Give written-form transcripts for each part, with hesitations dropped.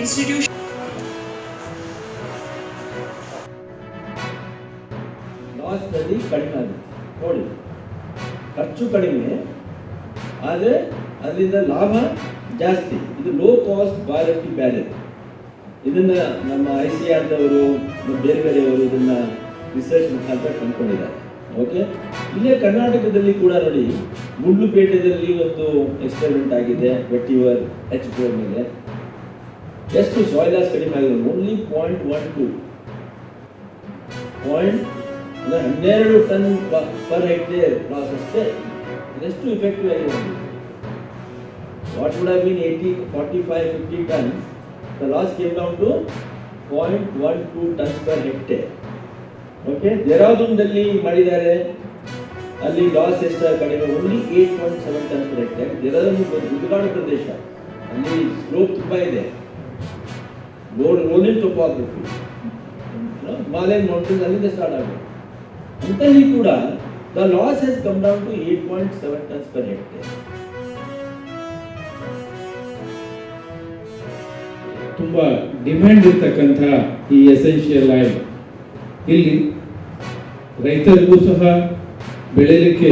institution. ಲಾಸ್ನಲ್ಲಿ ಕಡಿಮೆ ಆಗುತ್ತೆ ನೋಡಿ, ಖರ್ಚು ಕಡಿಮೆ ಆದರೆ ಅದರಿಂದ ಲಾಭ ಜಾಸ್ತಿ. ಇದು ಲೋ ಕಾಸ್ಟ್ ಬಾಯಲ್ಟಿ ಬ್ಯಾಲೆನ್ಸ್. ಇದನ್ನ ನಮ್ಮ ICRದವರು ಬೇರೆ ಬೇರೆಯವರು ಇದನ್ನ ರಿಸರ್ಚ್ ಮುಖಾಂತರ ಕಂಡುಕೊಂಡಿದ್ದಾರೆ. ಓಕೆ, ಇಲ್ಲೇ ಕರ್ನಾಟಕದಲ್ಲಿ ಕೂಡ ನೋಡಿ, ಗುಂಡ್ಲುಪೇಟೆಯಲ್ಲಿ ಒಂದು ಎಕ್ಸ್ಪೆರಿಮೆಂಟ್ ಆಗಿದೆ ವೆಟಿವರ್ H4 ಮೇಲೆ. ಎಷ್ಟು ಸಾಯಿಲ್ ಲಾಸ್ ಕಡಿಮೆ ಆಗಿದೆ, only 0.12 12 ton per hectare loss ಅಷ್ಟೇ. ಇದೆಷ್ಟು ಇಫೆಕ್ಟಿವ್ ಆಗಿದೆ. What would have been 80, 45, 50 tons, the loss came down to 0.12 tons per hectare. Okay, ದೇಹರಾದೂನ್ದಲ್ಲಿ ಮಾಡಿದ್ದಾರೆ, ಅಲ್ಲಿ ಲಾಸ್ ಎಷ್ಟು ಕಡಿಮೆ, only 8.7 tons per hectare. Dehradun ಗುಡ್ಡಗಾಡು ಪ್ರದೇಶ, ಅಲ್ಲಿ ಸ್ಲೋಪ್ ತುಂಬ ಇದೆ, ರೋಲಿಂಗ್ ಟೊಪಾಗ್ರಫಿ, ಹಿಮಾಲಯನ್ ಮೌಂಟೇನ್ಸ್ ಅಲ್ಲಿಂದ ಸ್ಟಾರ್ಟ್ ಆಗುತ್ತೆ. ಅಂತಲ್ಲಿ ಕೂಡ the loss has come down to 8.7 tons per hectare. ತುಂಬ ಡಿಮ್ಯಾಂಡ್ ಇರ್ತಕ್ಕಂಥ ಈ ಎಸೆನ್ಷಿಯಲ್ ಆಯಿಲ್ ಇಲ್ಲಿ ರೈತರಿಗೂ ಸಹ ಬೆಳೆಯಲಿಕ್ಕೆ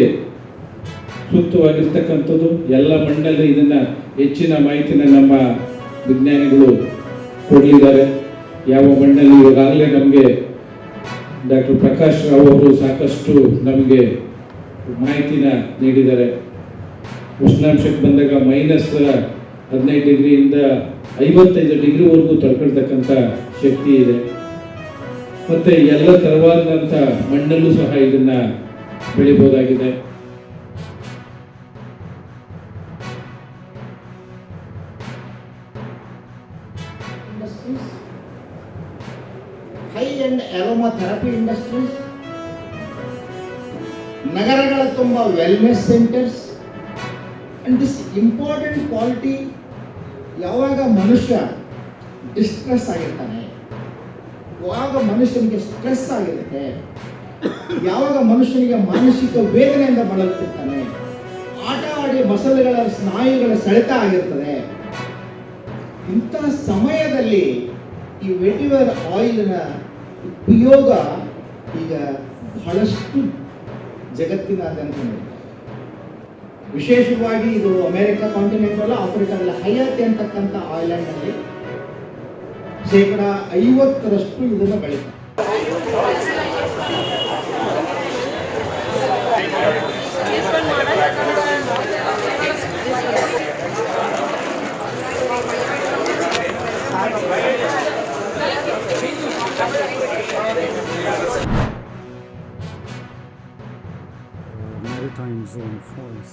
ಸೂಕ್ತವಾಗಿರ್ತಕ್ಕಂಥದ್ದು. ಎಲ್ಲ ಮಣ್ಣಲ್ಲಿ ಇದನ್ನು ಹೆಚ್ಚಿನ ಮಾಹಿತಿನ ನಮ್ಮ ವಿಜ್ಞಾನಿಗಳು ಕೊಡಲಿದ್ದಾರೆ. ಯಾವ ಮಣ್ಣಲ್ಲಿ ಈಗಾಗಲೇ ನಮಗೆ ಡಾಕ್ಟರ್ ಪ್ರಕಾಶ್ ರಾವ್ ಅವರು ಸಾಕಷ್ಟು ನಮಗೆ ಮಾಹಿತಿನ ನೀಡಿದ್ದಾರೆ. ಉಷ್ಣಾಂಶಕ್ಕೆ ಬಂದಾಗ -15 ಡಿಗ್ರಿಯಿಂದ 55 ಡಿಗ್ರಿವರೆಗೂ ತಡ್ಕೊಳ್ತಕ್ಕಂಥ ಶಕ್ತಿ ಇದೆ. ಮತ್ತು ಎಲ್ಲ ಥರವಾದಂಥ ಮಣ್ಣಲ್ಲೂ ಸಹ ಇದನ್ನು ಬೆಳಿಬೋದಾಗಿದೆ. High end aromatherapy industries, ನಗರಗಳ ತುಂಬ wellness centres. And this important quality, ಯಾವಾಗ ಮನುಷ್ಯ ಡಿಸ್ಟ್ರೆಸ್ ಆಗಿರ್ತಾನೆ, ಯಾವಾಗ ಮನುಷ್ಯನಿಗೆ ಸ್ಟ್ರೆಸ್ ಆಗಿರುತ್ತೆ, ಯಾವಾಗ ಮನುಷ್ಯನಿಗೆ ಮಾನಸಿಕ ವೇದನೆಯಿಂದ ಬಳಲುತ್ತಿರ್ತಾನೆ, ಆಟ ಆಡಿ ಮಸಲುಗಳ ಸ್ನಾಯುಗಳ ಸೆಳೆತ ಆಗಿರ್ತದೆ, ಇಂಥ ಸಮಯದಲ್ಲಿ ಈ ವೆಟಿವರ್ ಆಯಿಲ್ನ ಉಪಯೋಗ ಈಗ ಬಹಳಷ್ಟು ಜಗತ್ತಿನಾದ್ಯಂತ ನಡೀತಾ ಇದೆ. ವಿಶೇಷವಾಗಿ ಇದು ಅಮೆರಿಕ ಕಾಂಟಿನೆಂಟಲ್, ಆಫ್ರಿಕಾದಲ್ಲಿ ಹಯಾತಿ ಅಂತಕ್ಕಂಥ ಐಲ್ಯಾಂಡ್ನಲ್ಲಿ 50% ಇದನ್ನು ಬೆಳೀತಾರೆ. Maritime zone falls,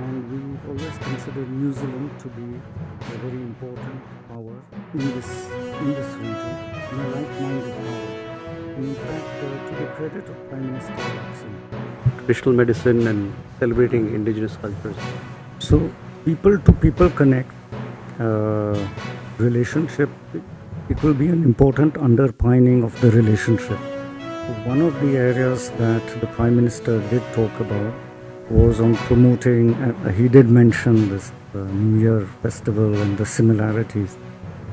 and we've always considered New Zealand to be a very important power in this region, and a like-minded power. In fact, to the credit of Prime Minister Jackson, traditional medicine and celebrating indigenous cultures. So people to people connect, relationship, it will be an important underpinning of the relationship. One of the areas that the Prime Minister did talk about was on promoting, he did mention this New Year festival and the similarities.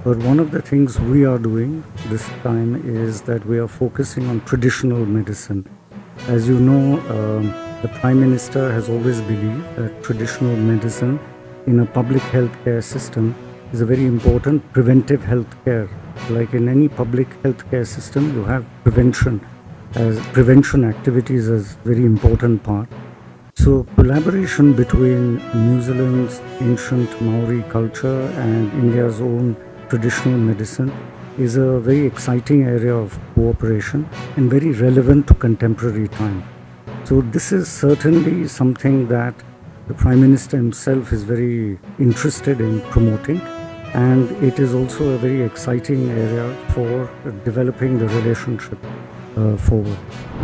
But one of the things we are doing this time is that we are focusing on traditional medicine. As you know, the Prime Minister has always believed that traditional medicine in a public healthcare system is a very important preventive healthcare. Like in any public healthcare system, you have prevention activities as very important part. So collaboration between New Zealand's ancient Maori culture and India's own traditional medicine is a very exciting area of cooperation and very relevant to contemporary time. So this is certainly something that the Prime Minister himself is very interested in promoting, and it is also a very exciting area for developing the relationship forward.